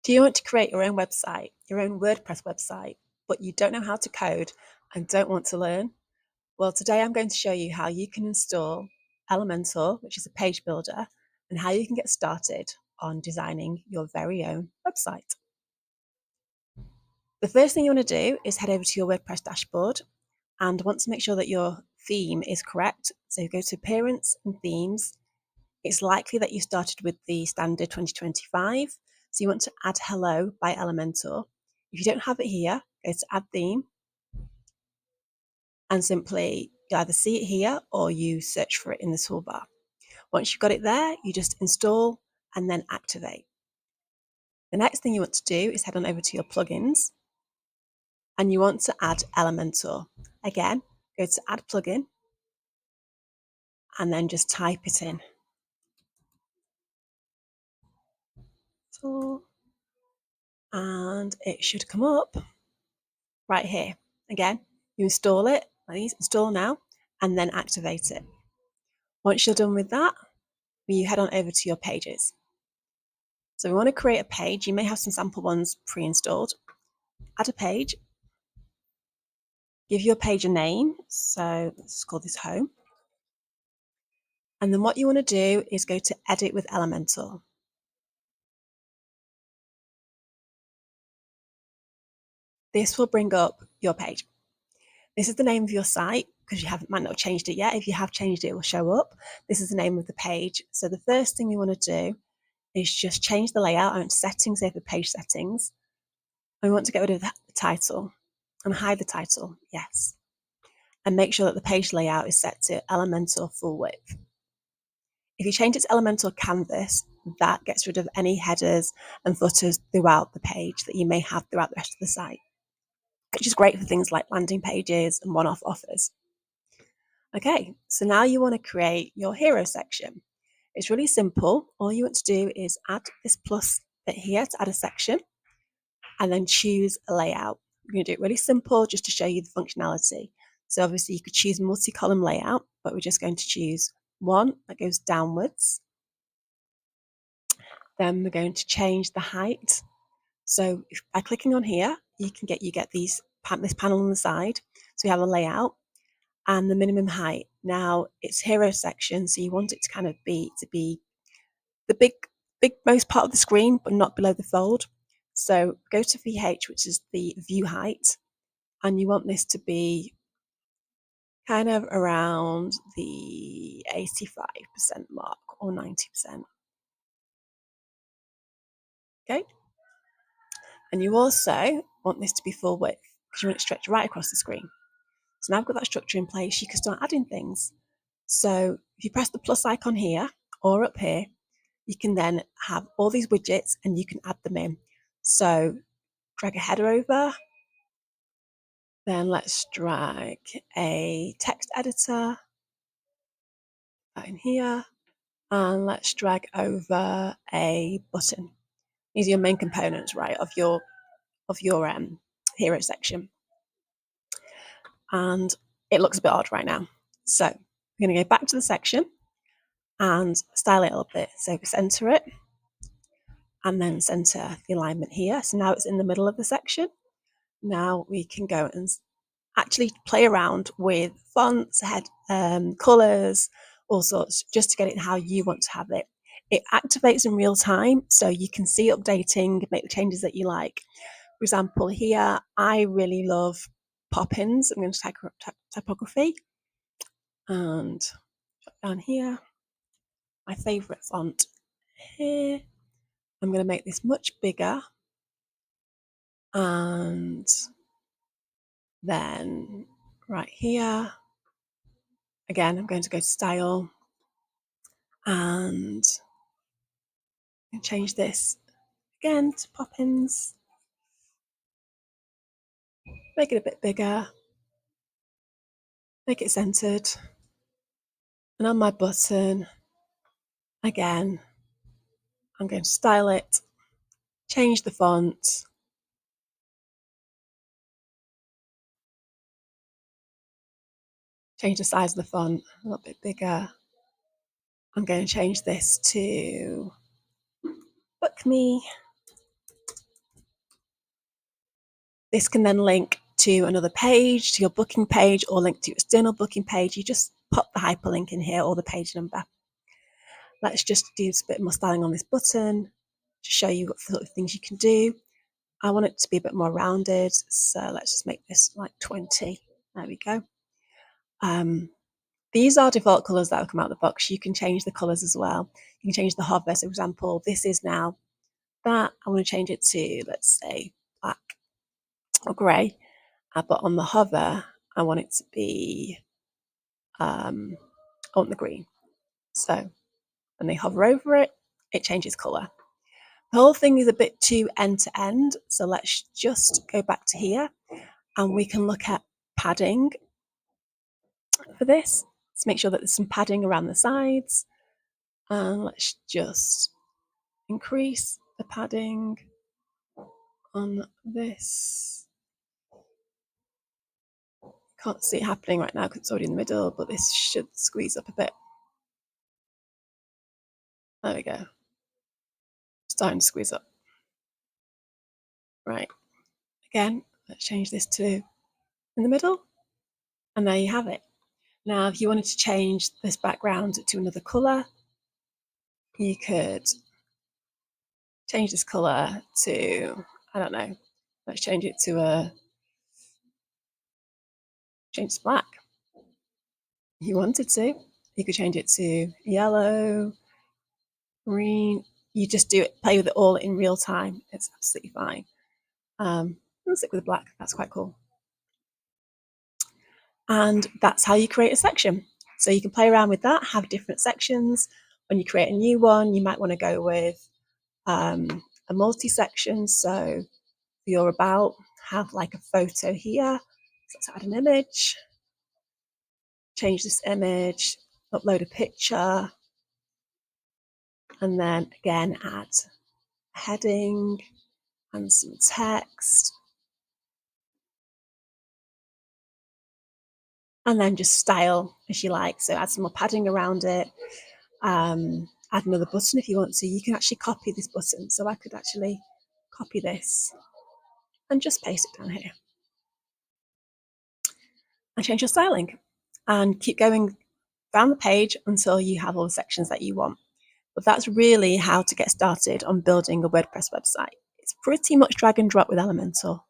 Do you want to create your own website, your own WordPress website, but you don't know how to code and don't want to learn? Well, today I'm going to show you how you can install Elementor, which is a page builder, and how you can get started on designing your very own website. The first thing you want to do is head over to your WordPress dashboard and want to make sure that your theme is correct. So go to Appearance and Themes. It's likely that you started with the standard 2025. So you want to add Hello by Elementor. If you don't have it here, go to Add Theme and simply you either see it here or you search for it in the toolbar. Once you've got it there, you just install and then activate. The next thing you want to do is head on over to your plugins and you want to add Elementor. Again, go to Add Plugin and then just type it in. And it should come up right here. Again, you install it, please install now, and then activate it. Once you're done with that, you head on over to your pages. So we want to create a page. You may have some sample ones pre-installed. Add a page. Give your page a name. So let's call this Home. And then what you want to do is go to Edit with Elementor. This will bring up your page. This is the name of your site because you might not have changed it yet. If you have changed it, it will show up. This is the name of the page. So the first thing we want to do is just change the layout. I want settings over page settings. I want to get rid of the title and hide the title, yes. And make sure that the page layout is set to Elementor full width. If you change it to Elementor canvas, that gets rid of any headers and footers throughout the page that you may have throughout the rest of the site, which is great for things like landing pages and one-off offers. Okay, so now you want to create your hero section. It's really simple. All you want to do is add this plus bit here to add a section and then choose a layout. We're going to do it really simple just to show you the functionality. So obviously you could choose multi-column layout, but we're just going to choose one that goes downwards. Then we're going to change the height. So by clicking on here, you get this panel on the side. So we have a layout and the minimum height. Now it's hero section, so you want it to kind of be the big most part of the screen, but not below the fold. So go to VH, which is the view height, and you want this to be kind of around the 85% mark or 90%. Okay. And you also want this to be full width because you want it to stretch right across the screen. So now I've got that structure in place, you can start adding things. So if you press the plus icon here or up here, you can then have all these widgets and you can add them in. So drag a header over, then let's drag a text editor in here, and let's drag over a button. These are your main components, right, of your hero section. And it looks a bit odd right now. So we're going to go back to the section and style it a little bit. So center it and then center the alignment here. So now it's in the middle of the section. Now we can go and actually play around with fonts, colors, all sorts, just to get it how you want to have it. It activates in real time, so you can see updating, make the changes that you like. For example, here, I really love pop-ins. I'm going to type typography and down here, my favorite font here. I'm going to make this much bigger and then right here, again, I'm going to go to style and change this again to pop-ins, make it a bit bigger, make it centered, and on my button, again, I'm going to style it, change the font, change the size of the font a little bit bigger. I'm going to change this to Book Me. This can then link to another page, to your booking page, or link to your external booking page. You just pop the hyperlink in here or the page number. Let's just do a bit more styling on this button to show you what sort of things you can do. I want it to be a bit more rounded, so let's just make this like 20. There we go. These are default colors that will come out of the box. You can change the colors as well. You can change the hover. So, for example, this is now that. I want to change it to, let's say, black or grey. But on the hover, I want it to be, I want the green. So when they hover over it, it changes color. The whole thing is a bit too end to end. So let's just go back to here and we can look at padding for this. Let's make sure that there's some padding around the sides. And let's just increase the padding on this. Can't see it happening right now because it's already in the middle, but this should squeeze up a bit. There we go. Starting to squeeze up. Right. Again, let's change this to in the middle. And there you have it. Now, if you wanted to change this background to another color, you could change this color to, I don't know, let's change it to change to black. If you wanted to, you could change it to yellow, green. You just do it, play with it all in real time. It's absolutely fine. I'll stick with the black. That's quite cool. And that's how you create a section. So you can play around with that, have different sections. When you create a new one, you might want to go with a multi-section. So for your about, have like a photo here. So let's add an image, change this image, upload a picture, and then again add a heading and some text. And then just style as you like. So add some more padding around it. Add another button if you want to. You can actually copy this button. So I could actually copy this and just paste it down here. And change your styling. And keep going down the page until you have all the sections that you want. But that's really how to get started on building a WordPress website. It's pretty much drag and drop with Elementor.